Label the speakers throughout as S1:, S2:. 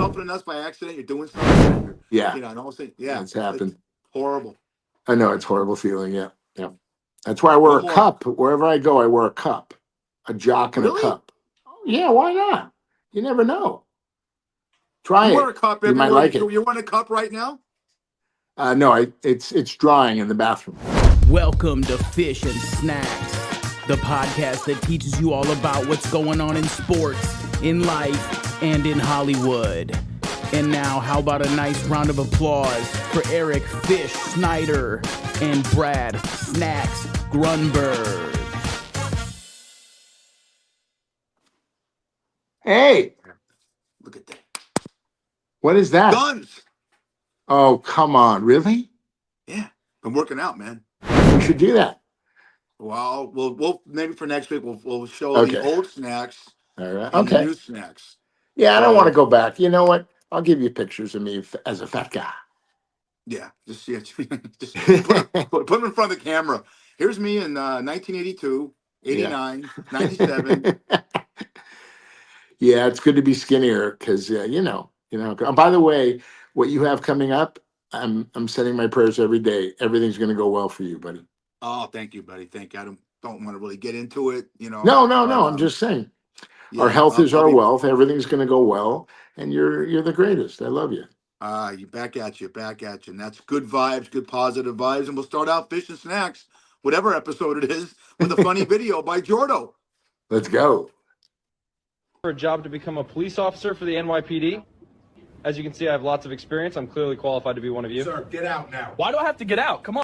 S1: helping us by accident. You're doing something. And you're,
S2: Yeah,
S1: and all of a sudden, yeah,
S2: it's happened.
S1: it's horrible.
S2: I know it's a horrible feeling. Yeah, yeah. That's why I wear
S1: One
S2: a
S1: more.
S2: cup wherever I go. I wear a cup, a jock and a
S1: Really?
S2: cup. Oh, yeah, why not? You never know. Try
S1: You wear
S2: it.
S1: a cup
S2: You might
S1: everywhere you
S2: like
S1: go.
S2: it.
S1: You're wearing a cup right now?
S2: No, it's drying in the bathroom.
S3: Welcome to Fish and Snacks, the podcast that teaches you all about what's going on in sports, in life, and in Hollywood. And now, how about a nice round of applause for Eric Fish Snyder and Brad Snacks Grunberg.
S2: Hey,
S1: Look at that.
S2: what is that?
S1: Guns.
S2: Oh, come on, really?
S1: Yeah, been working out, man.
S2: We should do that.
S1: Well, we'll maybe for next week we'll show
S2: Okay.
S1: the old snacks
S2: All right.
S1: and the
S2: Okay.
S1: new snacks.
S2: Yeah, I don't
S1: So-
S2: want to go back. You know what? I'll give you pictures of me as a fat guy.
S1: Yeah, just put them in front of the camera. Here's me in 1982, 89, 97.
S2: Yeah, it's good to be skinnier because you know. By the way, what you have coming up, I'm sending my prayers every day. Everything's going to go well for you, buddy.
S1: Oh, thank you, buddy. Thank you. I don't want to really get into it,
S2: No.
S1: but,
S2: I'm just saying.
S1: yeah,
S2: Our health is
S1: I'll
S2: our
S1: be-
S2: wealth. Everything's going to go well, and you're the greatest. I love you.
S1: You back at you. And that's good vibes, good positive vibes. And we'll start out Fish and Snacks, whatever episode it is, with a funny video by Jordo.
S2: Let's go.
S4: For a job to become a police officer for the NYPD. As you can see, I have lots of experience. I'm clearly qualified to be one of you.
S1: Sir, get out now.
S4: Why do I have to get out? Come on.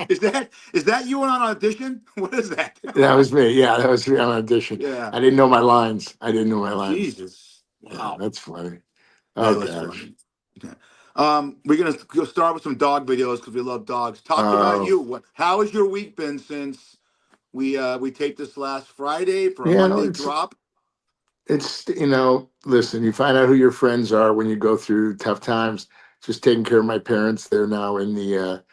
S1: Is that you on audition? What is that?
S2: That was me. Yeah, that was me on audition.
S1: Yeah.
S2: I didn't know my lines.
S1: Jesus.
S2: Yeah,
S1: Wow.
S2: that's funny.
S1: That
S2: Oh,
S1: was
S2: gosh.
S1: funny. Yeah. We're gonna go start with some dog videos because we love dogs. Talk about you. How has your week been since we taped this last Friday for a
S2: Yeah, no,
S1: Monday
S2: it's-
S1: drop?
S2: It's, listen, you find out who your friends are when you go through tough times. Just taking care of my parents. They're now in the,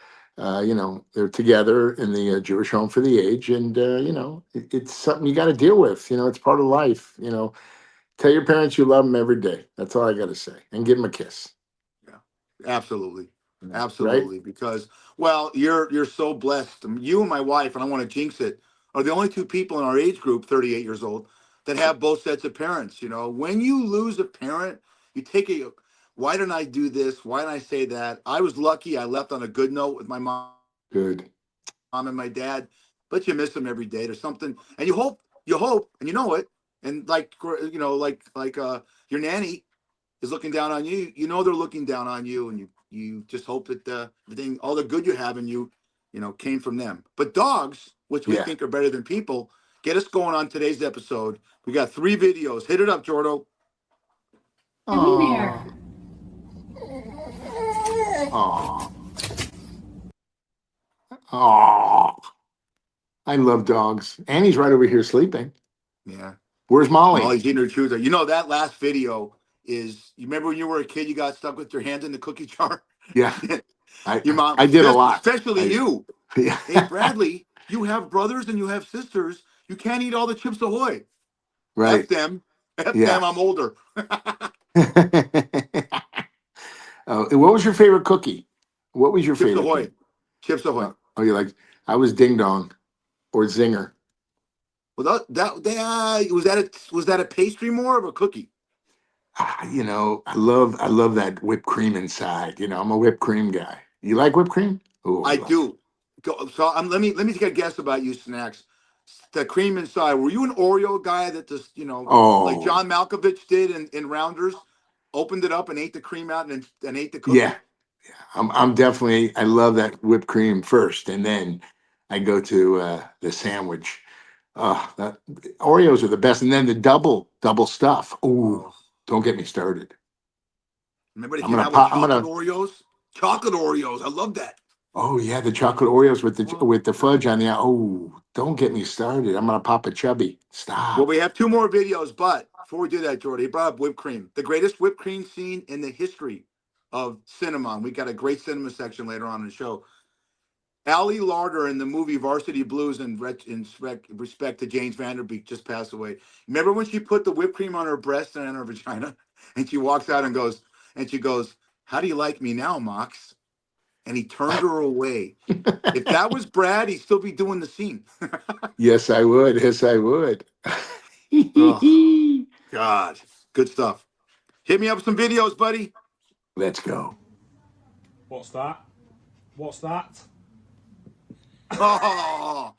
S2: they're together in the Jewish home for the age. And, it's something you got to deal with. It's part of life. Tell your parents you love them every day. That's all I got to say. And give them a kiss.
S1: Absolutely.
S2: Right?
S1: Absolutely. Because, well, you're so blessed. You and my wife, and I want to jinx it, are the only two people in our age group, 38 years old, that have both sets of parents. When you lose a parent, you take why didn't I do this? Why didn't I say that? I was lucky. I left on a good note with my mom
S2: Good.
S1: and my dad, but you miss them every day. There's something, and you hope, and you know it. And like your nanny is looking down on you. They're looking down on you, and you just hope that all the good you have in you, came from them. But dogs, which we
S2: Yeah.
S1: think are better than people, get us going on today's episode. We got 3 videos. Hit it up, Jordo.
S2: Aw. Aw. Aw. I love dogs. Annie's right over here sleeping.
S1: Yeah.
S2: Where's Molly?
S1: Molly's eating her chooser. That last video is, you remember when you were a kid, you got stuck with your hands in the cookie jar?
S2: Yeah.
S1: Your mom.
S2: I did a lot.
S1: Especially you.
S2: Yeah.
S1: Hey, Bradley, you have brothers and you have sisters. You can't eat all the Chips Ahoy.
S2: Right.
S1: F them. F
S2: Yeah.
S1: them. I'm older.
S2: Oh, what was your favorite cookie? What was your
S1: Chips
S2: favorite?
S1: Ahoy.
S2: cookie?
S1: Chips Ahoy.
S2: Oh, you like? I was Ding Dong, or Zinger.
S1: Well, was that a pastry more of a cookie?
S2: I love that whipped cream inside. I'm a whipped cream guy. You like whipped cream? Oh,
S1: I do. So let me take a guess about you, Snacks. The cream inside. Were you an Oreo guy that just
S2: Oh,
S1: like John Malkovich did in Rounders, opened it up and ate the cream out and ate the cookie?
S2: Yeah. I'm definitely. I love that whipped cream first, and then I go to the sandwich. That Oreos are the best, and then the double stuff. Ooh,
S1: Oh.
S2: don't get me started.
S1: Remember the
S2: I'm
S1: kid
S2: gonna
S1: had
S2: pop-
S1: chocolate Oreos? Chocolate Oreos. I love that.
S2: Oh yeah, the chocolate Oreos with the fudge on the. Oh, don't get me started. I'm gonna pop a chubby. Stop.
S1: Well, we have 2 more videos, but before we do that, Jordy, he brought up whipped cream. The greatest whipped cream scene in the history of cinema. And we got a great cinema section later on in the show. Ali Larder in the movie Varsity Blues in respect to James Vanderbeek just passed away. Remember when she put the whipped cream on her breast and on her vagina, and she walks out and she goes, "How do you like me now, Mox?" And he turned her away. If that was Brad, he'd still be doing the scene.
S2: Yes, I would. Yes, I would.
S1: Oh, God, good stuff. Hit me up with some videos, buddy.
S2: Let's go.
S5: What's that? What's that?
S1: Oh,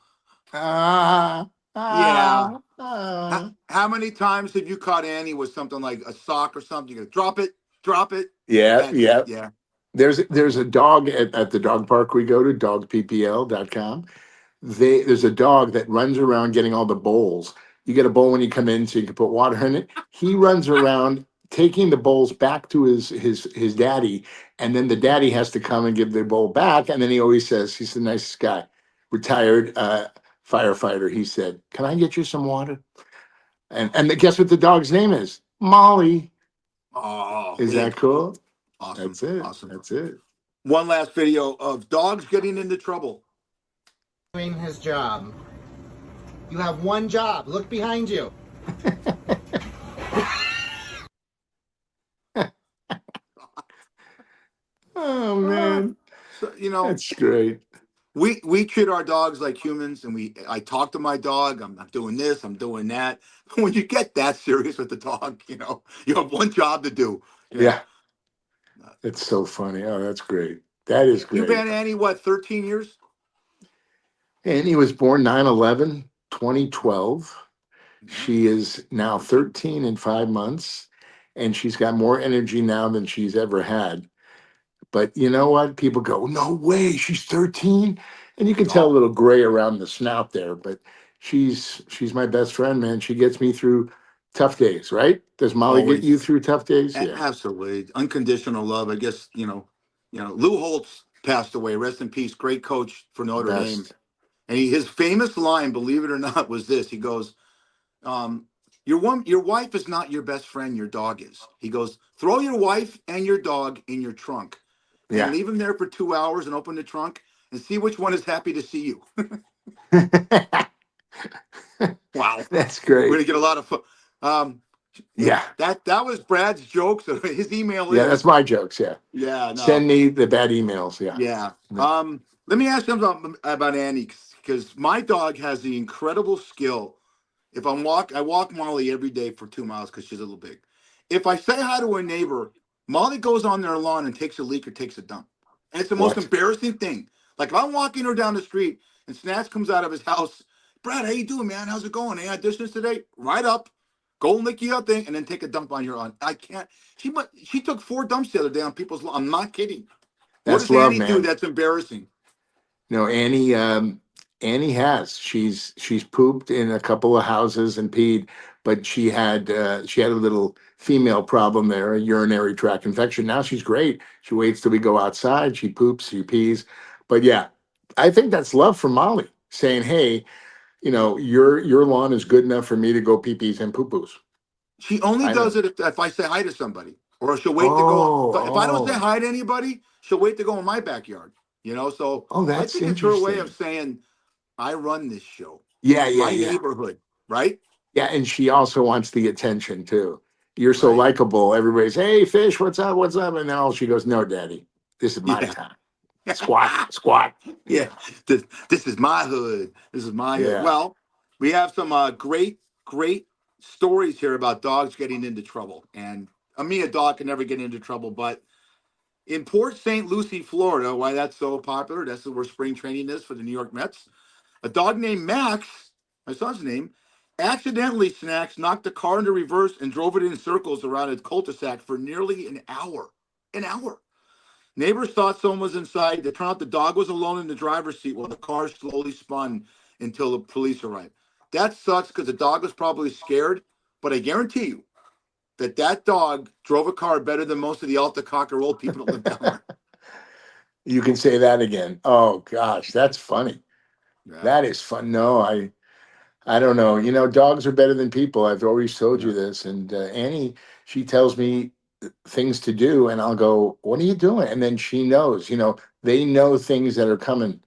S2: Ah,
S1: yeah.
S2: ah, ah.
S1: How many times have you caught Annie with something like a sock or something? You go, drop it, drop it.
S2: Yeah,
S1: That's
S2: yeah.
S1: it. Yeah.
S2: There's a dog at the dog park we go to, dogppl.com. There's a dog that runs around getting all the bowls. You get a bowl when you come in so you can put water in it. He runs around taking the bowls back to his daddy, and then the daddy has to come and give the bowl back. And then he always says, he's the nicest guy, retired firefighter. He said, "Can I get you some water?" And guess what the dog's name is? Molly.
S1: Oh,
S2: Is that cool?
S1: awesome.
S2: That's it.
S1: Awesome.
S2: That's it.
S1: One last video of dogs getting into trouble.
S6: Doing his job. You have one job. Look behind you.
S2: Oh man,
S1: So, you know,
S2: that's great.
S1: we treat our dogs like humans, and I talk to my dog. I'm not doing this. I'm doing that. When you get that serious with the dog, you have one job to do.
S2: Yeah, it's so funny. Oh, that's great. That is
S1: You've
S2: great.
S1: been Annie, what, 13 years?
S2: And he was born 9/11, 2012. She is now 13 and 5 months, and she's got more energy now than she's ever had. But you know what? People go, "No way, she's 13." And you can tell a little gray around the snout there, but she's my best friend, man. She gets me through tough days, right? Does Molly get
S1: Always.
S2: you through tough days? Yeah.
S1: Absolutely. Unconditional love. I guess, Lou Holtz passed away. Rest in peace. Great coach for Notre Dame.
S2: Best.
S1: And his famous line, believe it or not, was this. He goes, your wife is not your best friend, your dog is. He goes, throw your wife and your dog in your trunk and
S2: Yeah.
S1: leave them there for 2 hours and open the trunk and see which one is happy to see you. Wow.
S2: That's
S1: We're
S2: great.
S1: gonna get a lot of fun.
S2: Yeah.
S1: That was Brad's joke. So his email is
S2: Yeah, that's my jokes. Yeah.
S1: yeah, no.
S2: Send me the bad emails. Yeah.
S1: Yeah. Let me ask you something about Annie, because my dog has the incredible skill. If I walk Molly every day for 2 miles because she's a little big. If I say hi to a neighbor, Molly goes on their lawn and takes a leak or takes a dump. And it's the most
S2: What?
S1: embarrassing thing. Like if I'm walking her down the street and Snatch comes out of his house, Brad, how you doing, man? How's it going? Any auditions today? Right up. Go lick your thing and then take a dump on your lawn. I can't. She took 4 dumps the other day on people's lawn. I'm not kidding.
S2: That's
S1: what does
S2: love,
S1: Annie do
S2: man.
S1: that's embarrassing?
S2: No, Annie has. She's pooped in a couple of houses and peed, but she had a little female problem there, a urinary tract infection. Now she's great. She waits till we go outside. She poops, she pees. But yeah, I think that's love from Molly saying, "Hey, your lawn is good enough for me to go pee pees and poo poos."
S1: She only
S2: I
S1: does
S2: know.
S1: it if I say hi to somebody, or she'll wait to go. If I don't say
S2: Oh,
S1: hi to anybody, she'll wait to go in my backyard. So
S2: oh,
S1: I
S2: that's
S1: think it's her way of
S2: interesting.
S1: saying, "I run this show.
S2: Yeah,
S1: It's
S2: yeah,
S1: my
S2: yeah.
S1: neighborhood, right?
S2: Yeah, and she also wants the attention too. You're so
S1: Right?
S2: likable. Everybody's, "Hey, Fish, what's up? What's up?" And then all she goes, "No, Daddy, this is my
S1: Yeah,
S2: time. Squat, squat."
S1: yeah.
S2: Yeah,
S1: This is my hood. This is my hood.
S2: yeah.
S1: Well, we have some great stories here about dogs getting into trouble, and me, a dog can never get into trouble, but in Port St. Lucie, Florida, why that's so popular, that's where spring training is for the New York Mets. A dog named Max, my son's name, accidentally knocked the car into reverse and drove it in circles around a cul-de-sac for nearly an hour. An hour. Neighbors thought someone was inside. They turned out the dog was alone in the driver's seat while the car slowly spun until the police arrived. That sucks because the dog was probably scared, but I guarantee you that dog drove a car better than most of the Alta Cockerel people that live down there.
S2: You can say that again. Oh gosh, that's funny.
S1: Yeah.
S2: That is fun. No, I don't know. Dogs are better than people. I've always told you this. And Annie, she tells me things to do, and I'll go, "What are you doing?" And then she knows. They know things that are coming.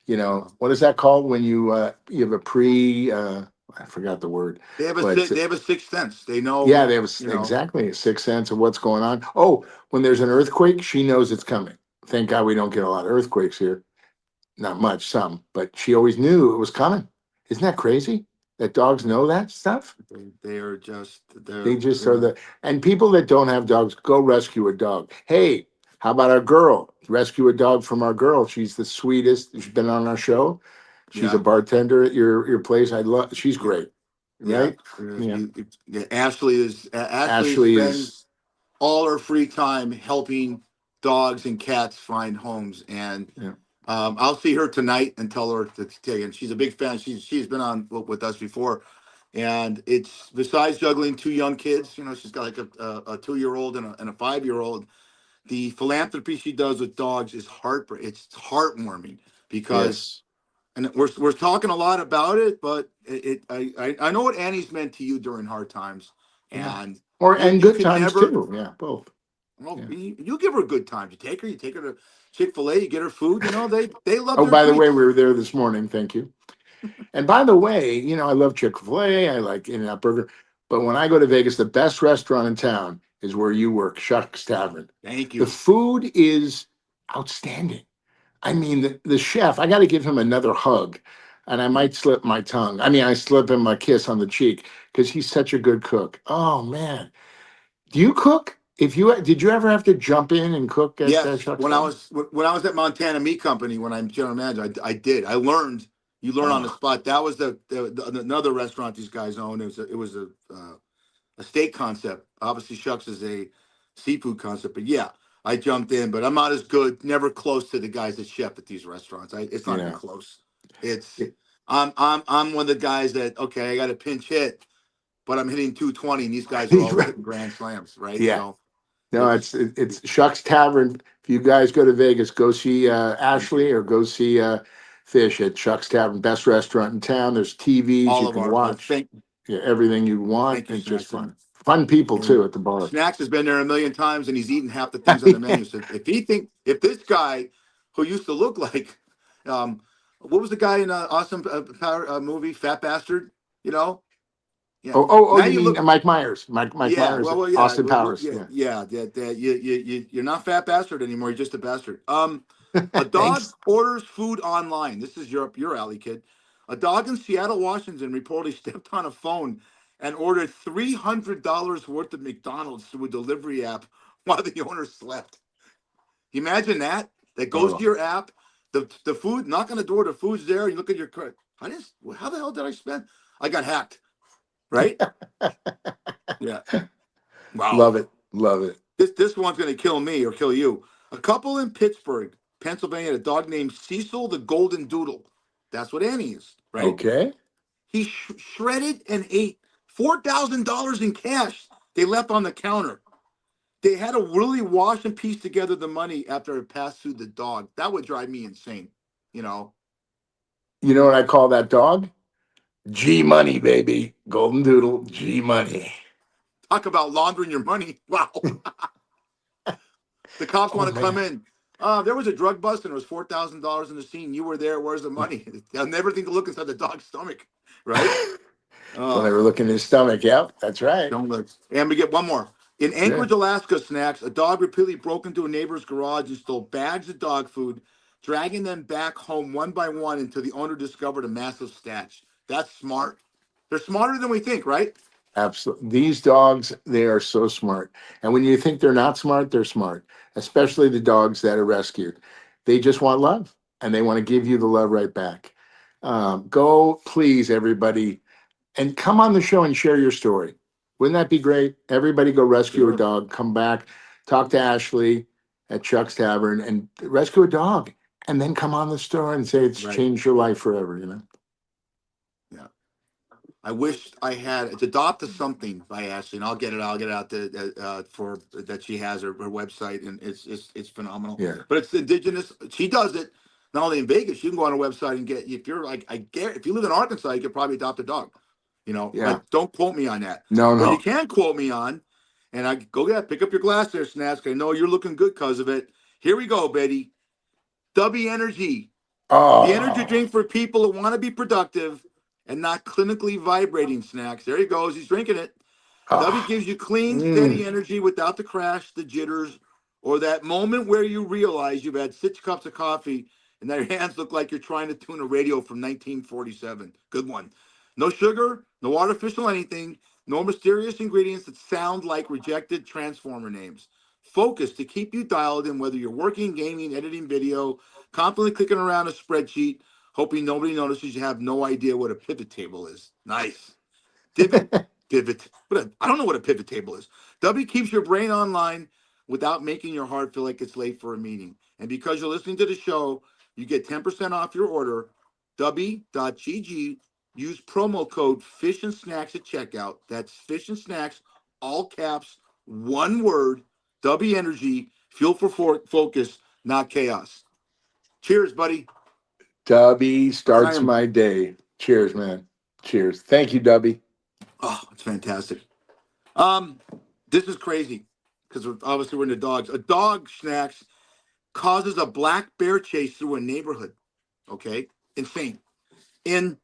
S2: You know, what is that called when you have a I forgot the word, but
S1: They have a sixth sense. They know,
S2: yeah, they have
S1: you know.
S2: exactly a sixth sense of what's going on. Oh, when there's an earthquake, she knows it's coming. Thank God we don't get a lot of earthquakes here. Not much, some, but she always knew it was coming. Isn't that crazy? That dogs know that stuff?
S1: They are just
S2: They just are and people that don't have dogs, go rescue a dog. Hey, how about our girl? Rescue a dog from our girl. She's the sweetest. She's been on our show. She's
S1: yeah.
S2: a bartender at your place. I love, she's great.
S1: Yeah.
S2: Right? Yeah.
S1: Ashley
S2: Ashley is,
S1: spends all her free time helping dogs and cats find homes. And
S2: yeah.
S1: I'll see her tonight and tell her to take. And she's a big fan. She's been on with us before, and it's besides juggling two young kids. You know, she's got like a 2-year-old and a 5-year-old. The philanthropy she does with dogs is it's heartwarming because.
S2: Yes.
S1: And we're talking a lot about it, but I know what Annie's meant to you during hard times,
S2: Yeah.
S1: and
S2: And
S1: you
S2: good
S1: can
S2: times
S1: never.
S2: too. Yeah, both.
S1: Well,
S2: Yeah.
S1: you give her a good time. You take her to Chick-fil-A, you get her food. You know they love
S2: Oh,
S1: their
S2: by the way,
S1: treats.
S2: we were there this morning. Thank you. And by the way, you know, I love Chick-fil-A. I like In-N-Out Burger. But when I go to Vegas, the best restaurant in town is where you work, Shucks Tavern.
S1: Thank
S2: The
S1: you.
S2: food is outstanding. I mean, the chef, I got to give him another hug. And I might slip my tongue. I mean, I slip him a kiss on the cheek because he's such a good cook. Oh, man. Do you cook? Did you ever have to jump in and cook at
S1: Yes,
S2: Shucks Tavern?
S1: when I was at Montana Meat Company when I'm general manager, I did. I learned. You learn on the
S2: Oh,
S1: spot. That was another restaurant these guys own. It was a steak concept. Obviously, Shucks is a seafood concept, but yeah, I jumped in, but I'm not as good, never close to the guys that chef at these restaurants. It's not even
S2: yeah.
S1: close. It's I'm one of the guys that okay, I got a pinch hit, but I'm hitting 220, and these guys are all hitting grand slams, right?
S2: Yeah.
S1: So
S2: No,
S1: it's
S2: it's Shucks Tavern. If you guys go to Vegas, go see Ashley or go see Fish at Shucks Tavern, best restaurant in town. There's TVs
S1: all
S2: you
S1: of
S2: can
S1: our
S2: watch. Yeah, everything you want.
S1: thank you,
S2: It's just
S1: Snacks,
S2: fun. Fun people
S1: and
S2: too at the bar.
S1: Snacks has been there a million times, and he's eaten half the things on the menu. So if this guy who used to look like, what was the guy in Awesome Power movie, Fat Bastard? You know, yeah.
S2: Oh,
S1: Now
S2: you
S1: you
S2: mean
S1: look,
S2: Mike Myers? Mike
S1: yeah.
S2: Myers,
S1: Well, yeah,
S2: Austin Powers.
S1: yeah,
S2: Yeah.
S1: yeah. You're not Fat Bastard anymore. You're just a bastard. A dog
S2: Thanks.
S1: orders food online. This is your alley, kid. A dog in Seattle, Washington, reportedly stepped on a phone and ordered $300 worth of McDonald's through a delivery app while the owner slept. Imagine that. That goes to
S2: Oh,
S1: your app. The food, knock on the door. The food's there. You look at your card. How the hell did I spend? I got hacked. Right? Yeah. Wow.
S2: love it. Love it.
S1: This one's gonna kill me or kill you. A couple in Pittsburgh, Pennsylvania, had a dog named Cecil the Golden Doodle. That's what Annie is, right?
S2: Okay.
S1: He shredded and ate $4,000 in cash. They left on the counter. They had to really wash and piece together the money after it passed through the dog. That would drive me insane. You know,
S2: You know what I call that dog? G Money, baby. Golden Doodle, G Money.
S1: talk about laundering your money. Wow. The cops
S2: Oh
S1: want to come
S2: man.
S1: in. There was a drug bust and it was $4,000 in the scene. You were there. Where's the money? They'll never think to look inside the dog's stomach, right?
S2: They'll never look in his stomach. Yep, that's right.
S1: Don't look. And we get one more. In Anchorage, Alaska, Snacks, a dog repeatedly broke into a neighbor's garage and stole bags of dog food, dragging them back home one by one until the owner discovered a massive stash. That's smart. They're smarter than we think, right?
S2: Absolutely. These dogs, they are so smart. And when you think they're not smart, they're smart, especially the dogs that are rescued. They just want love and they want to give you the love right back. Go, please, everybody, and come on the show and share your story. Wouldn't that be great? Everybody go rescue a
S1: Sure.
S2: dog, come back, talk to Ashley at Chuck's Tavern and rescue a dog. And then come on the store and say it's
S1: Right.
S2: changed your life forever, you know?
S1: Yeah. I wish I had it's Adopt a Something by Ashley, and I'll get it out for that she has her website, and it's phenomenal.
S2: Yeah.
S1: But it's indigenous. She does it not only in Vegas. You can go on her website and get if you're like if you live in Arkansas, you could probably adopt a dog. You know,
S2: Yeah.
S1: don't quote me on that.
S2: No,
S1: But
S2: no.
S1: you can quote me on, and I go pick up your glass there, Snacks. I know you're looking good because of it. Here we go, Betty. W Energy The energy
S2: Oh,
S1: drink for people who want to be productive and not clinically vibrating snacks. There he goes. He's drinking it. W
S2: oh,
S1: gives you clean, steady
S2: mm.
S1: energy without the crash, the jitters, or that moment where you realize you've had 6 cups of coffee and that your hands look like you're trying to tune a radio from 1947. Good one. No sugar, no artificial anything, no mysterious ingredients that sound like rejected Transformer names. Focus to keep you dialed in whether you're working, gaming, editing video, constantly clicking around a spreadsheet, hoping nobody notices you have no idea what a pivot table is. Nice. Divot, pivot. I don't know what a pivot table is. W keeps your brain online without making your heart feel like it's late for a meeting. And because you're listening to the show, you get 10% off your order. W.GG. Use promo code Fish and Snacks at checkout. That's Fish and Snacks, all caps, one word. W Energy, fuel for focus, not chaos. Cheers, buddy.
S2: Dubby starts
S1: Time.
S2: my day. Cheers, man. Cheers. Thank you, Dubby.
S1: Oh, it's fantastic. This is crazy because obviously we're into dogs. A dog snacks causes a black bear chase through a neighborhood. Okay, insane. In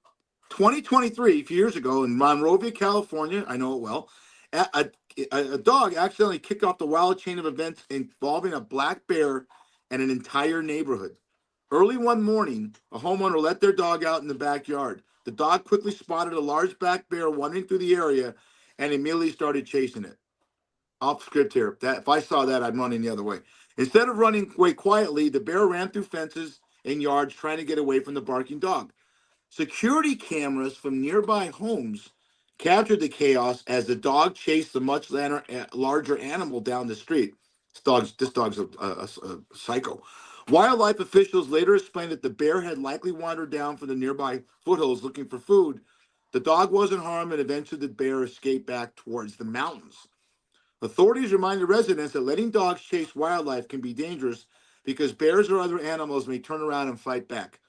S1: 2023, a few years ago, in Monrovia, California, I know it well. A dog accidentally kicked off the wild chain of events involving a black bear and an entire neighborhood. Early one morning, a homeowner let their dog out in the backyard. The dog quickly spotted a large black bear wandering through the area and immediately started chasing it. Off script here. That if I saw that, I'd run in the other way. Instead of running away quietly, the bear ran through fences and yards trying to get away from the barking dog. Security cameras from nearby homes captured the chaos as the dog chased the much larger animal down the street. This dog's a psycho. Wildlife officials later explained that the bear had likely wandered down from the nearby foothills looking for food. The dog wasn't harmed, and eventually the bear escaped back towards the mountains. Authorities reminded residents that letting dogs chase wildlife can be dangerous because bears or other animals may turn around and fight back.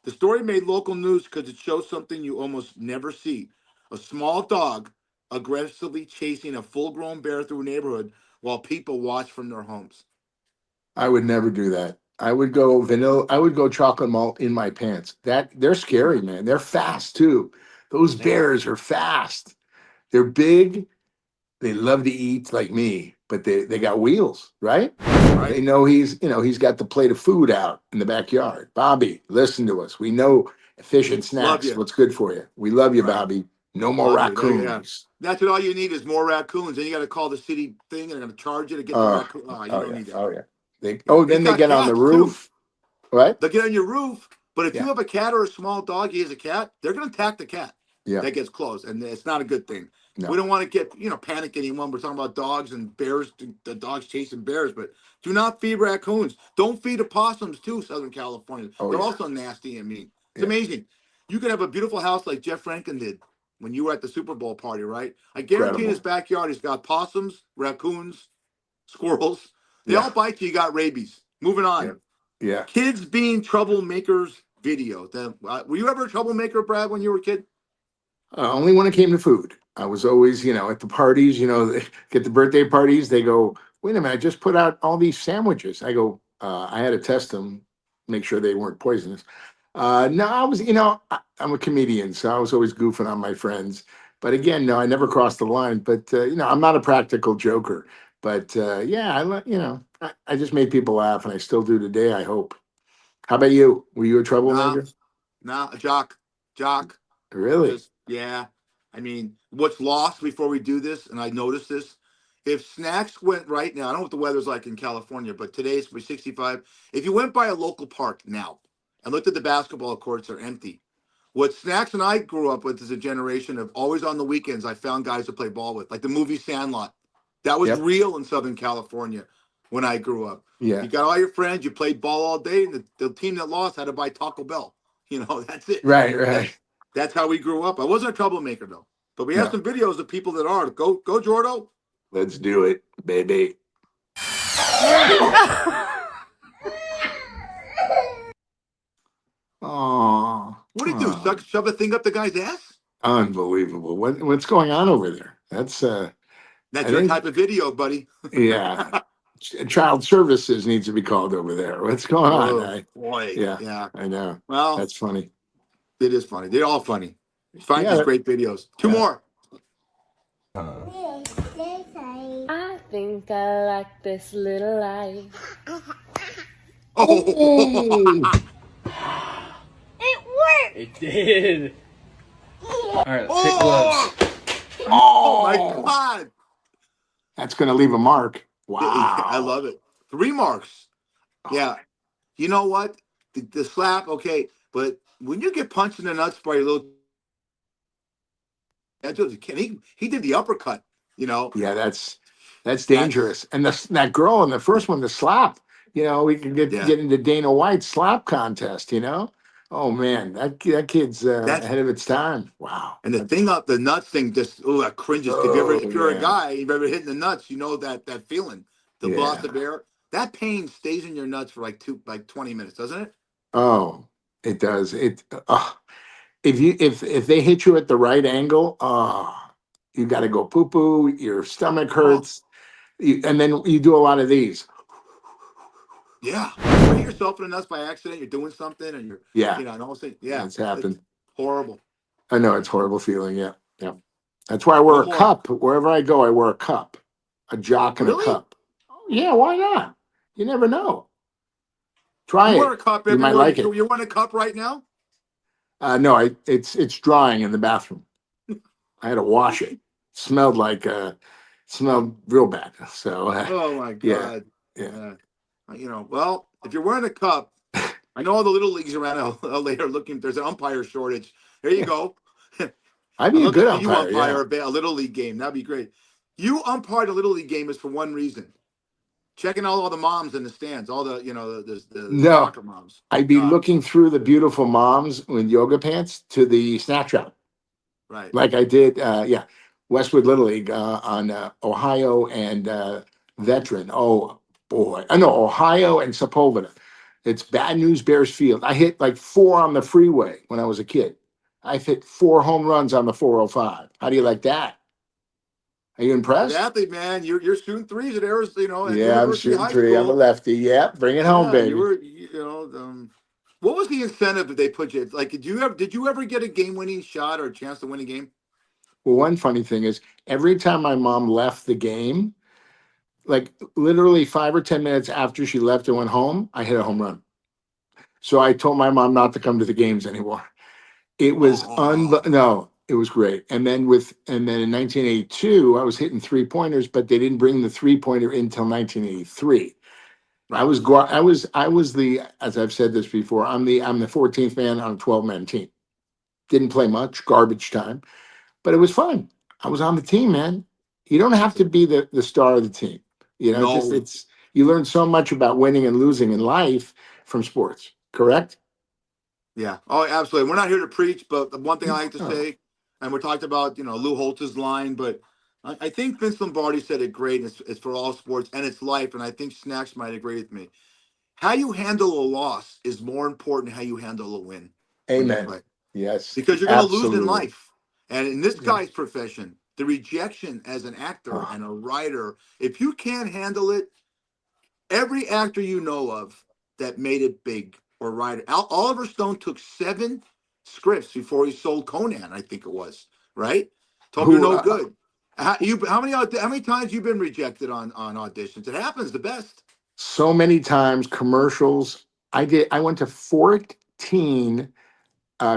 S1: The story made local news because it shows something you almost never see: a small dog aggressively chasing a full grown bear through a neighborhood while people watch from their homes.
S2: I would never do that. I would go vanilla. I would go chocolate malt in my pants. They're scary, man. They're fast too. Those
S1: Man,
S2: bears are fast. They're big. They love to eat like me, but they got wheels, right? They
S1: right?
S2: know he's got the plate of food out in the backyard. Bobby, listen to us. We know fish and
S1: Love
S2: snacks.
S1: you.
S2: What's good for you? We love you,
S1: Right.
S2: Bobby. No more
S1: Love you. Yeah.
S2: raccoons.
S1: That's what all you need is more raccoons. Then you got to call the city thing and they're going to charge you to get the
S2: Uh,
S1: raccoon. Oh, you
S2: oh
S1: don't
S2: yeah.
S1: need that.
S2: Oh yeah. They
S1: Yeah.
S2: then
S1: They've
S2: they
S1: got
S2: get on the
S1: cats too.
S2: roof. What?
S1: They'll get on your roof. But if you
S2: Yeah.
S1: have a cat or a small dog, he has a cat, they're going to attack the cat
S2: Yeah.
S1: that gets close. And it's not a good thing.
S2: No.
S1: We don't want to get, panic anyone. We're talking about dogs and bears, the dogs chasing bears, but do not feed raccoons. Don't feed opossums too, Southern California.
S2: Oh
S1: They're
S2: yeah.
S1: also nasty and mean. It's
S2: Yeah.
S1: amazing. You can have a beautiful house like Jeff Franklin did when you were at the Super Bowl party, right? I guarantee in his
S2: Incredible.
S1: backyard he's got possums, raccoons, squirrels. They
S2: Yeah.
S1: all bite you. You got rabies. Moving on.
S2: Yeah. Yeah.
S1: Kids being troublemakers video. Were you ever a troublemaker, Brad, when you were a kid?
S2: Only when it came to food. I was always, at the parties, they get the birthday parties. They go, wait a minute, I just put out all these sandwiches. I go, I had to test them, make sure they weren't poisonous. No, I was, I'm a comedian, so I was always goofing on my friends. But again, no, I never crossed the line. But, I'm not a practical joker. But yeah, I just made people laugh, and I still do today, I hope. How about you? Were you a troublemaker?
S1: Nah, a jock.
S2: Really?
S1: Just, yeah. I mean, what's lost before we do this, and I noticed this, if snacks went right now, I don't know what the weather's like in California, but today's for 65. If you went by a local park now and looked at the basketball courts, are empty. What Snacks and I grew up with is a generation of always on the weekends, I found guys to play ball with, like the movie Sandlot. That was
S2: Yep.
S1: real in Southern California when I grew up.
S2: Yeah.
S1: You got all your friends, you played ball all day, and the team that lost had to buy Taco Bell. That's it.
S2: Right.
S1: That's how we grew up. I wasn't a troublemaker though, but we have
S2: No.
S1: some videos of people that are. Go, Jordo.
S2: Let's do it, baby. Oh,
S1: What do you do? Shove a thing up the guy's ass?
S2: Unbelievable. What's going on over there? That's
S1: That's
S2: I
S1: your
S2: think-
S1: type of video, buddy.
S2: yeah. Child services needs to be called over there. What's going on?
S1: Oh boy.
S2: Yeah,
S1: Yeah.
S2: I know.
S1: Well,
S2: That's funny.
S1: it is funny. They're all funny. Find
S2: Yeah,
S1: these
S2: that-
S1: great videos. Two
S2: yeah.
S1: more.
S7: I think I like this little life.
S1: Oh,
S4: It did. All right, let's hit
S1: oh,
S4: gloves.
S1: oh my God.
S2: That's going to leave a mark. Wow.
S1: I love it. 3 marks. Yeah. You know what? The slap, okay. But when you get punched in the nuts by your little, he did the uppercut, you know.
S2: Yeah, that's dangerous. And that girl in the first one, the slap, we can
S1: Yeah.
S2: get into Dana White's slap contest, Oh man, that kid's
S1: That's-
S2: ahead of its time. Wow.
S1: And the nuts thing just, that cringes. If you're
S2: yeah.
S1: a guy, you've ever hit in the nuts, you know that feeling. The
S2: Yeah.
S1: loss of air. That pain stays in your nuts for like 20 minutes, doesn't it?
S2: Oh, it does. If they hit you at the right angle, you got to go poo poo. Your stomach hurts, and then you do a lot of these.
S1: Yeah. You hit yourself in the nuts by accident, you're doing something and you're,
S2: Yeah,
S1: and all of a sudden, yeah.
S2: it's happened.
S1: Horrible.
S2: I know it's a horrible feeling. Yeah, yeah. That's why I wear
S1: One
S2: a
S1: more.
S2: cup wherever I go. I wear a cup, a jock and
S1: Really?
S2: a cup. Yeah, why not? You never know. Try
S1: You
S2: it.
S1: wear a cup
S2: You
S1: everywhere.
S2: might like it.
S1: You're wearing a cup right now?
S2: No, it's drying in the bathroom. I had to wash it. Smelled smelled real bad. So
S1: Oh my
S2: yeah,
S1: God.
S2: yeah.
S1: Well, if you're wearing a cup, I know all the little leagues around LA are looking. There's an umpire shortage. There you go.
S2: I'd be a
S1: love
S2: good
S1: to see you
S2: umpire.
S1: umpire a little league game. That'd be great. You umpired a little league game is for one reason: checking out all the moms in the stands, all the the
S2: No.
S1: soccer moms.
S2: I'd be
S1: God.
S2: looking through the beautiful moms with yoga pants to the Snapchat,
S1: Right.
S2: like I did. Westwood Little League on Ohio and Veteran. Oh boy, I know Ohio and Sepulveda. It's Bad News Bears Field. I hit like 4 on the freeway when I was a kid. I've hit 4 home runs on the 405. How do you like that? Are you
S1: Good
S2: impressed?
S1: athlete, man. You're shooting threes at Arizona, at
S2: Yeah, I'm
S1: University
S2: shooting
S1: High
S2: 3. I'm a
S1: School.
S2: lefty. Yeah, bring it home,
S1: Yeah,
S2: baby.
S1: you were. What was the incentive that they put you? Like, did you ever get a game-winning shot or a chance to win a game?
S2: Well, one funny thing is every time my mom left the game, like literally 5 or 10 minutes after she left and went home, I hit a home run. So I told my mom not to come to the games anymore. It was no, it was great. And then in 1982, I was hitting 3-pointers, but they didn't bring the 3-pointer until 1983. I was the, as I've said this before, I'm the 14th man on a 12-man team. Didn't play much, garbage time, but it was fun. I was on the team, man. You don't have to be the star of the team.
S1: No.
S2: You learn so much about winning and losing in life from sports, correct?
S1: Yeah. Oh, absolutely. We're not here to preach, but the one thing I like to
S2: No.
S1: say, and we talked about, Lou Holtz's line, but I think Vince Lombardi said it great. And it's for all sports and it's life. And I think Snacks might agree with me. How you handle a loss is more important than how you handle a win. when you
S2: Amen.
S1: play.
S2: Yes.
S1: Because you're going to lose in
S2: Absolutely.
S1: life. And in this
S2: Yes.
S1: guy's profession, the rejection as an actor
S2: Oh.
S1: and a writer, if you can't handle it, every actor you know of that made it big or writer, Oliver Stone took 7 scripts before he sold Conan, I think it was, right? Told him you're no good. How many times you been rejected on auditions? It happens the best.
S2: So many times commercials. I went to 14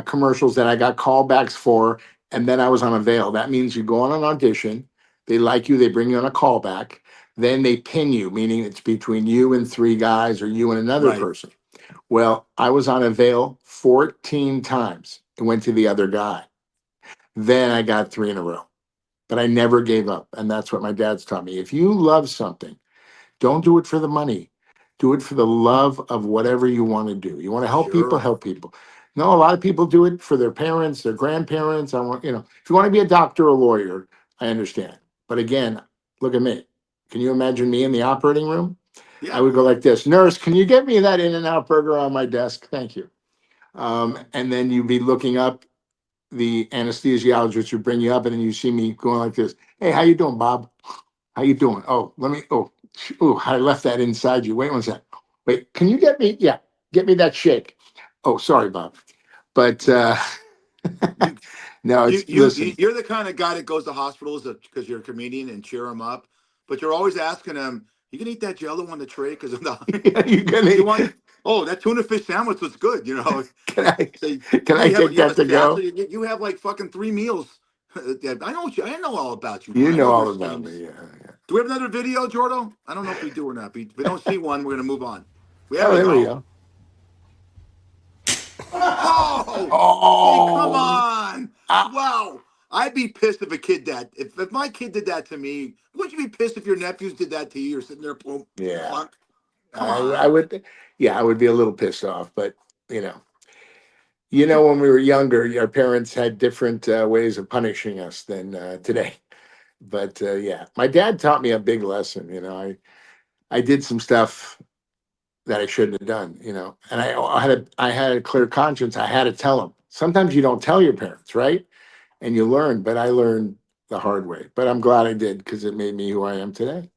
S2: commercials that I got callbacks for, and then I was on a veil. That means you go on an audition, they like you, they bring you on a callback, then they pin you, meaning it's between you and 3 guys or you and another
S1: Right.
S2: person. Well, I was on a veil 14 times and went to the other guy. Then I got 3 in a row, but I never gave up. And that's what my dad's taught me. If you love something, don't do it for the money. Do it for the love of whatever you want to do. You want to help people,
S1: Sure.
S2: help people. No, a lot of people do it for their parents, their grandparents. If you want to be a doctor or a lawyer, I understand. But again, look at me. Can you imagine me in the operating room?
S1: Yeah.
S2: I would go like this: Nurse, can you get me that In-N-Out burger on my desk? Thank you. And then you'd be looking up, the anesthesiologist would bring you up, and then you see me going like this: Hey, how you doing, Bob? How you doing? Oh, Ooh, I left that inside you. Wait one sec. Wait, can you get me? Yeah, get me that shake. Oh, sorry, Bob. But
S1: You,
S2: no, it's listen.
S1: you're the kind of guy that goes to hospitals because you're a comedian and cheer them up, but you're always asking them, "You can eat that Jello on the tray because of the."
S2: You
S1: You
S2: gonna?
S1: want? Oh, that tuna fish sandwich was good. You know,
S2: Can I?
S1: say,
S2: Can I take
S1: you have
S2: that
S1: a
S2: to
S1: staff, so
S2: go?
S1: you have like fucking 3 meals. Yeah, I know all about you, man.
S2: You
S1: I
S2: know
S1: know your
S2: all about
S1: schemes.
S2: me. Yeah, yeah.
S1: Do we have another video, Jordo? I don't know if we do or not. If we don't see one, we're gonna move on. There
S2: Oh,
S1: we
S2: there we
S1: go.
S2: go.
S1: Oh, hey, come
S2: Oh,
S1: on!
S2: ah,
S1: Wow, I'd be pissed if a kid that if my kid did that to me. Wouldn't you be pissed if your nephews did that to you? You're sitting there, boom,
S2: yeah.
S1: clunk. Come
S2: I
S1: on.
S2: would. Yeah, I would be a little pissed off, but you know. When we were younger, our parents had different ways of punishing us than today. But yeah, my dad taught me a big lesson. I did some stuff that I shouldn't have done. And I had a clear conscience. I had to tell them. Sometimes you don't tell your parents, right? And you learn. But I learned the hard way. But I'm glad I did because it made me who I am today.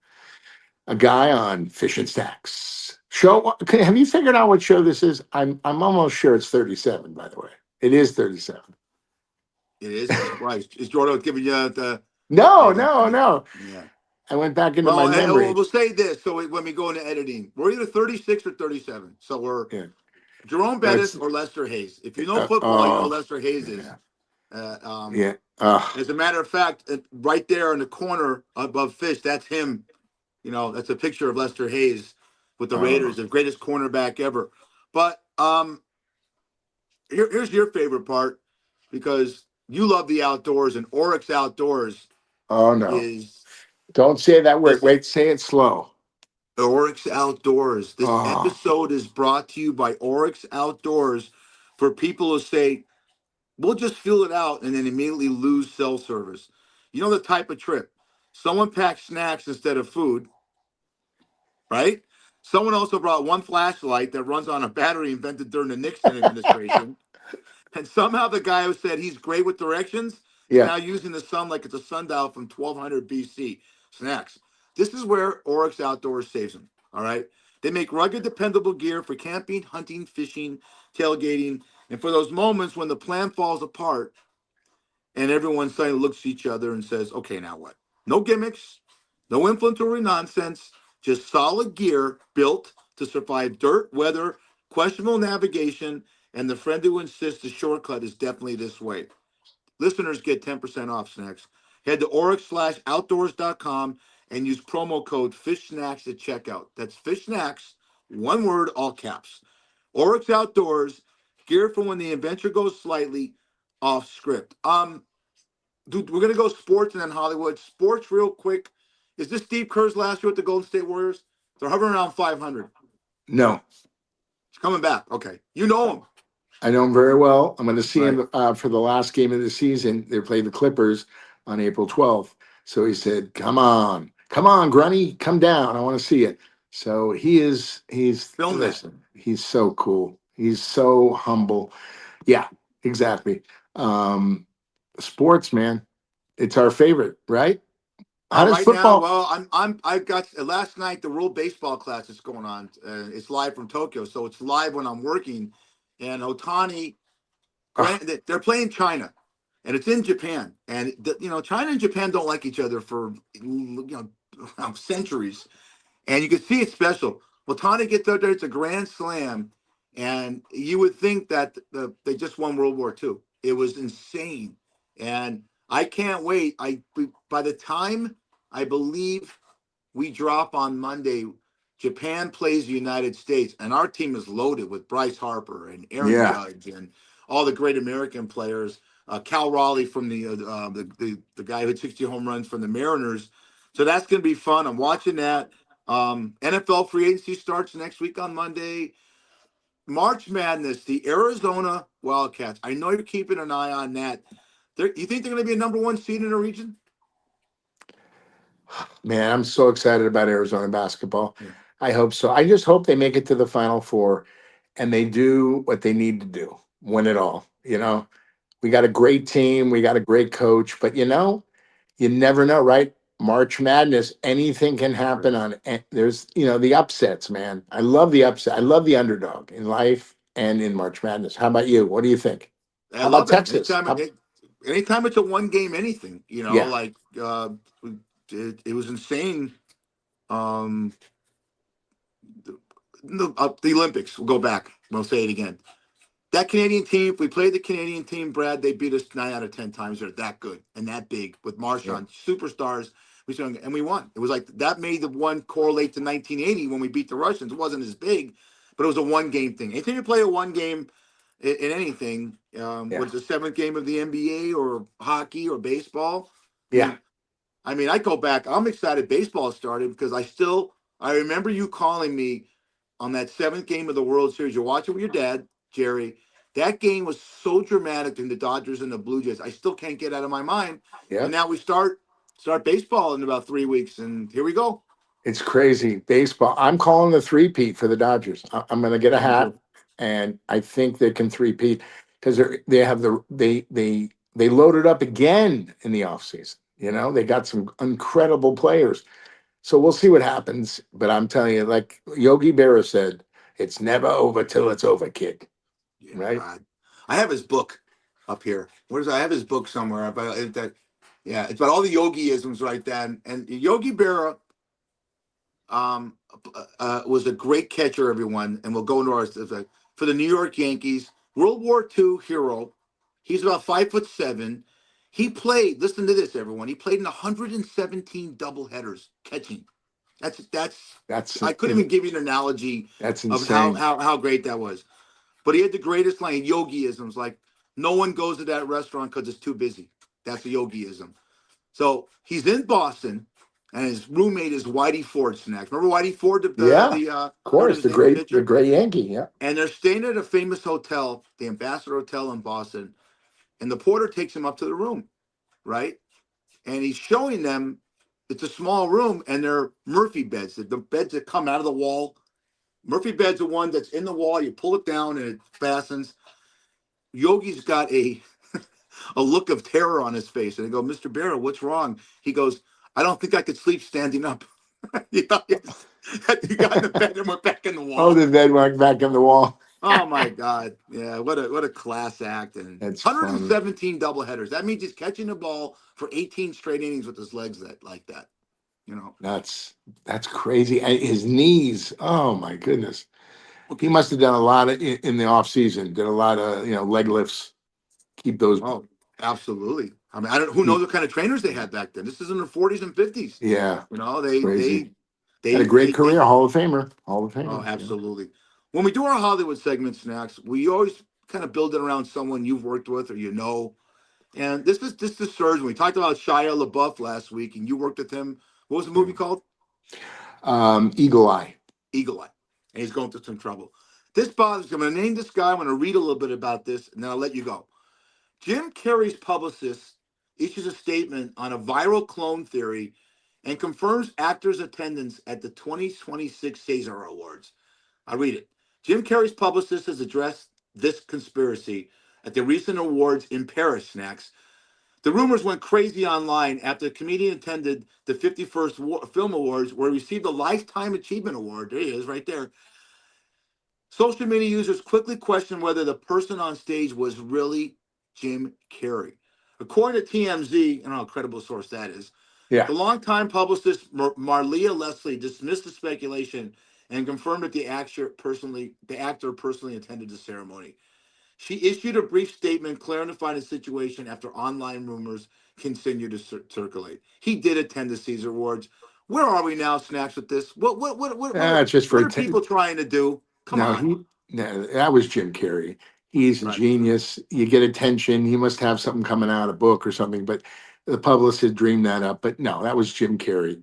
S2: A guy on Fish and Stacks. Show. Okay, have you figured out what show this is? I'm almost sure it's 37. By the way, it is 37.
S1: It is. I'm surprised. Is Jordo giving you the?
S2: No,
S1: Yeah,
S2: no, no.
S1: yeah.
S2: I went back into my
S1: Well,
S2: memory.
S1: we'll say this. So when we go into editing, we're either 36 or 37. So we're
S2: Yeah,
S1: Jerome Bettis
S2: that's
S1: or Lester Hayes. If you know football, you know
S2: oh
S1: Lester Hayes is.
S2: yeah,
S1: Uh, um,
S2: yeah.
S1: as a matter of fact, right there in the corner above Fish, that's him. That's a picture of Lester Hayes with the
S2: Oh,
S1: Raiders, the greatest cornerback ever. But here's your favorite part because you love the outdoors, and Oryx Outdoors
S2: oh no!
S1: is
S2: Don't say that word.
S1: this.
S2: Wait, say it slow.
S1: Oryx Outdoors. This
S2: Oh,
S1: episode is brought to you by Oryx Outdoors for people who say, we'll just fill it out and then immediately lose cell service. You know the type of trip. Someone packed snacks instead of food, right? Someone also brought one flashlight that runs on a battery invented during the Nixon administration. And somehow the guy who said he's great with directions is
S2: yeah.
S1: now using the sun like it's a sundial from 1200 BC. Snacks. This is where Oryx Outdoors saves them. All right. They make rugged, dependable gear for camping, hunting, fishing, tailgating, and for those moments when the plan falls apart and everyone suddenly looks at each other and says, okay, now what? No gimmicks, no inflammatory nonsense, just solid gear built to survive dirt, weather, questionable navigation, and the friend who insists the shortcut is definitely this way. Listeners get 10% off Snacks. Head to oryx/outdoors.com and use promo code Fish Snacks at checkout. That's Fish Snacks, one word, all caps. Oryx Outdoors, gear for when the adventure goes slightly off script. Dude, we're gonna go sports and then Hollywood. Sports, real quick. Is this Steve Kerr's last year with the Golden State Warriors? They're hovering around 500.
S2: No,
S1: He's coming back. Okay, you know him,
S2: I know him very well. I'm going to see
S1: right?
S2: him for the last game of the season. They play the Clippers on April 12th. So he said, come on, Grunny, come down. I want to see it. So
S1: Film that.
S2: listen, he's so cool. He's so humble. Yeah, exactly. Um, Sports, man, it's our favorite, right? How does
S1: Right now,
S2: football?
S1: well, I've got last night the World Baseball Classic is going on. It's live from Tokyo, so it's live when I'm working. And Otani,
S2: Oh,
S1: they're playing China, and it's in Japan. And China and Japan don't like each other for centuries. And you can see it's special. Otani gets out there; it's a grand slam, and you would think that they just won World War II. It was insane, and I can't wait. By the time I believe we drop on Monday, Japan plays the United States, and our team is loaded with Bryce Harper and Aaron
S2: yeah.
S1: Judge and all the great American players. Cal Raleigh from the guy who had 60 home runs from the Mariners. So that's going to be fun. I'm watching that. NFL free agency starts next week on Monday. March Madness, the Arizona Wildcats. I know you're keeping an eye on that. You think they're going to be a number one seed in the region?
S2: Man, I'm so excited about Arizona basketball.
S1: Yeah.
S2: I hope so. I just hope they make it to the Final Four and they do what they need to do, win it all. We got a great team, we got a great coach, but you never know, right? March Madness, anything can happen there's, the upsets, man. I love the upset. I love the underdog in life and in March Madness. How about you? What do you think?
S1: I
S2: How about
S1: love it.
S2: Texas?
S1: Anytime it's a one game anything,
S2: Yeah.
S1: like it was insane. Um, the Olympics. We'll go back. We'll say it again. That Canadian team, if we played the Canadian team, Brad, they beat us 9 out of 10 times. They're that good and that big with Marchand, superstars. And we won. It was like that made the one correlate to 1980 when we beat the Russians. It wasn't as big, but it was a one game thing. Anytime you play a one game in anything, what's the seventh game of the NBA or hockey or baseball?
S2: Yeah.
S1: I mean, I go back. I'm excited baseball started because I remember you calling me on that seventh game of the World Series. You're watching with your dad, Jerry. That game was so dramatic in the Dodgers and the Blue Jays. I still can't get out of my mind.
S2: Yeah.
S1: And now we start baseball in about 3 weeks, and here we go.
S2: It's crazy. Baseball. I'm calling the three-peat for the Dodgers. I'm going to get a hat, and I think they can three-peat because they loaded up again in the offseason. They got some incredible players. So we'll see what happens. But I'm telling you, like Yogi Berra said, it's never over till it's over, kid.
S1: Yeah,
S2: Right?
S1: God. I have his book up here. I have his book somewhere about that. Yeah, it's about all the yogiisms right then. And Yogi Berra was a great catcher, everyone. And we'll go into our for the New York Yankees, World War II hero. He's about 5'7". He played. Listen to this, everyone. He played in 117 doubleheaders catching. That's. I couldn't even give you an analogy
S2: That's
S1: of
S2: insane.
S1: how great that was. But he had the greatest line, yogiisms, like no one goes to that restaurant because it's too busy. That's a yogiism. So he's in Boston, and his roommate is Whitey Ford. Snacks. Remember Whitey Ford?
S2: Of course, the great Yankee. Yeah.
S1: And they're staying at a famous hotel, the Ambassador Hotel in Boston, and the porter takes him up to the room, right? And he's showing them it's a small room, and they're Murphy beds, the beds that come out of the wall. Murphy bed's the one that's in the wall. You pull it down and it fastens. Yogi's got a look of terror on his face. And I go, Mr. Berra, what's wrong? He goes, I don't think I could sleep standing up. He got in the bed and went back in the wall.
S2: Oh, the bed went back in the wall.
S1: Oh my God. Yeah, what a class act. And
S2: That's
S1: 117 doubleheaders. That means he's catching the ball for 18 straight innings with his legs like that.
S2: That's crazy. And his knees, oh my goodness. He must have done a lot in the off season, did a lot of, leg lifts. Keep those.
S1: Oh, absolutely. I mean, who knows what kind of trainers they had back then. This is in their 40s and 50s.
S2: Yeah.
S1: They
S2: had a great career, Hall of Famer.
S1: Oh, absolutely. When we do our Hollywood segment, Snacks, we always kind of build it around someone you've worked with or And this is Serge. We talked about Shia LaBeouf last week, and you worked with him. What was the movie called?
S2: Eagle Eye.
S1: Eagle Eye. And he's going through some trouble. This bothers me. I'm going to name this guy. I'm going to read a little bit about this, and then I'll let you go. Jim Carrey's publicist issues a statement on a viral clone theory and confirms actors' attendance at the 2026 César Awards. I read it. Jim Carrey's publicist has addressed this conspiracy at the recent awards in Paris, Snacks. The rumors went crazy online after the comedian attended the 51st Film Awards, where he received a Lifetime Achievement Award. There he is, right there. Social media users quickly questioned whether the person on stage was really Jim Carrey. According to TMZ, I don't know how credible source that is.
S2: Yeah.
S1: The longtime publicist Marlia Leslie dismissed the speculation and confirmed that the actor personally attended the ceremony. She issued a brief statement clarifying the situation after online rumors continued to circulate. He did attend the César Awards. Where are we now, Snacks, with this? What are people trying to do? Come on.
S2: That was Jim Carrey. He's a genius. You get attention. He must have something coming out, a book or something, but the publicist dreamed that up. But no, that was Jim Carrey.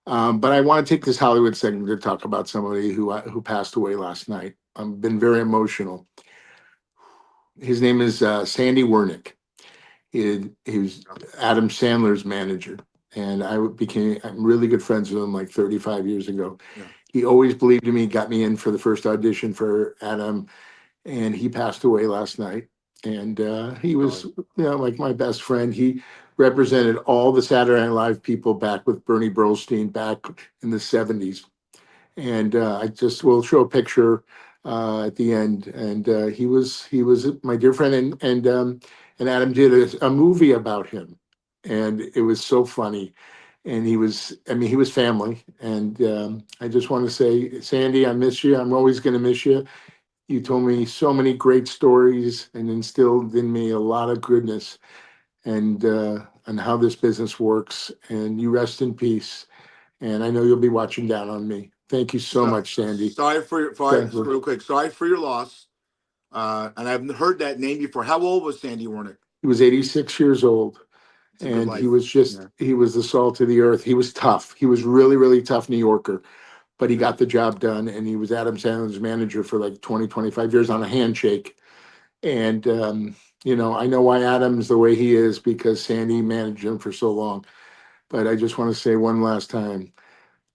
S2: But I want to take this Hollywood segment to talk about somebody who passed away last night. I've been very emotional. His name is Sandy Wernick. He was Adam Sandler's manager, and I'm really good friends with him like 35 years ago.
S1: Yeah.
S2: He always believed in me, got me in for the first audition for Adam, and he passed away last night. And he was, like my best friend. He represented all the Saturday Night Live people back with Bernie Brolstein back in the 70s. And I just will show a picture at the end. And he was my dear friend, and Adam did a movie about him, and it was so funny. And he was family. And I just want to say, Sandy, I miss you. I'm always going to miss you. You told me so many great stories and instilled in me a lot of goodness and how this business works. And you rest in peace. And I know you'll be watching down on me. Thank you so much, Sandy.
S1: Sorry for your,
S2: Thank you.
S1: real quick. Sorry for your loss. And I've heard that name before. How old was Sandy Warnick?
S2: He was 86 years old.
S1: It's a good
S2: And
S1: life.
S2: he was just,
S1: Yeah.
S2: he was the salt of the earth. He was tough. He was really, really tough New Yorker, but he got the job done. And he was Adam Sandler's manager for like 20, 25 years on a handshake. And, I know why Adam's the way he is, because Sandy managed him for so long. But I just want to say one last time,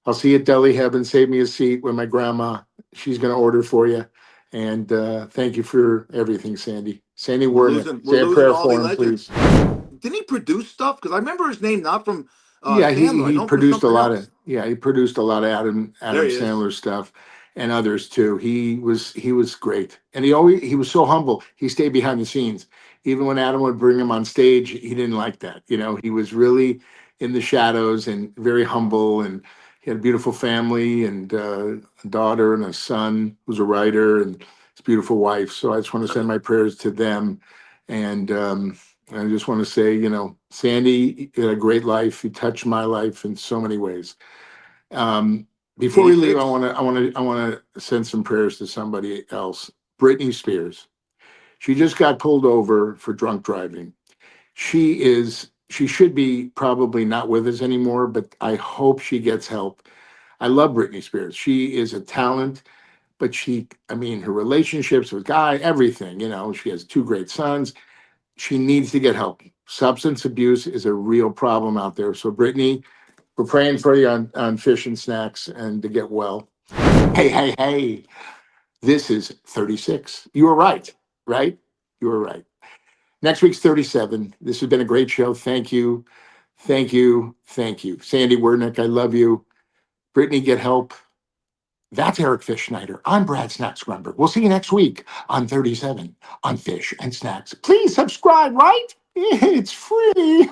S2: I'll see you at Deli Heaven. Save me a seat with my grandma. She's going to order for you. And thank you for everything, Sandy. Sandy Wernick. Say a prayer
S1: all the
S2: for him,
S1: legends.
S2: please.
S1: Didn't he produce stuff? Because I remember his name not from
S2: Yeah,
S1: Sandler. I
S2: he
S1: know him from
S2: produced a
S1: something
S2: lot
S1: else.
S2: he produced a lot of Adam
S1: There he is.
S2: Sandler stuff and others too. He was great. And he was so humble. He stayed behind the scenes. Even when Adam would bring him on stage, he didn't like that. He was really in the shadows and very humble, and he had a beautiful family and a daughter and a son who's a writer and his beautiful wife. So I just want to send my prayers to them. And I just want to say, Sandy, you had a great life. You touched my life in so many ways. Before we leave,
S1: 86.
S2: I want to send some prayers to somebody else. Britney Spears. She just got pulled over for drunk driving. She should be probably not with us anymore, but I hope she gets help. I love Britney Spears. She is a talent, but her relationships with Guy, everything, she has 2 great sons. She needs to get help. Substance abuse is a real problem out there. So Brittany, we're praying for you on Fish and Snacks and to get well. Hey. This is 36. You were right? You were right. Next week's 37. This has been a great show. Thank you. Sandy Wernick, I love you. Brittany, get help. That's Eric Fish Schneider. I'm Brad Snacks Grunberg. We'll see you next week on 37 on Fish and Snacks. Please subscribe, right? It's free.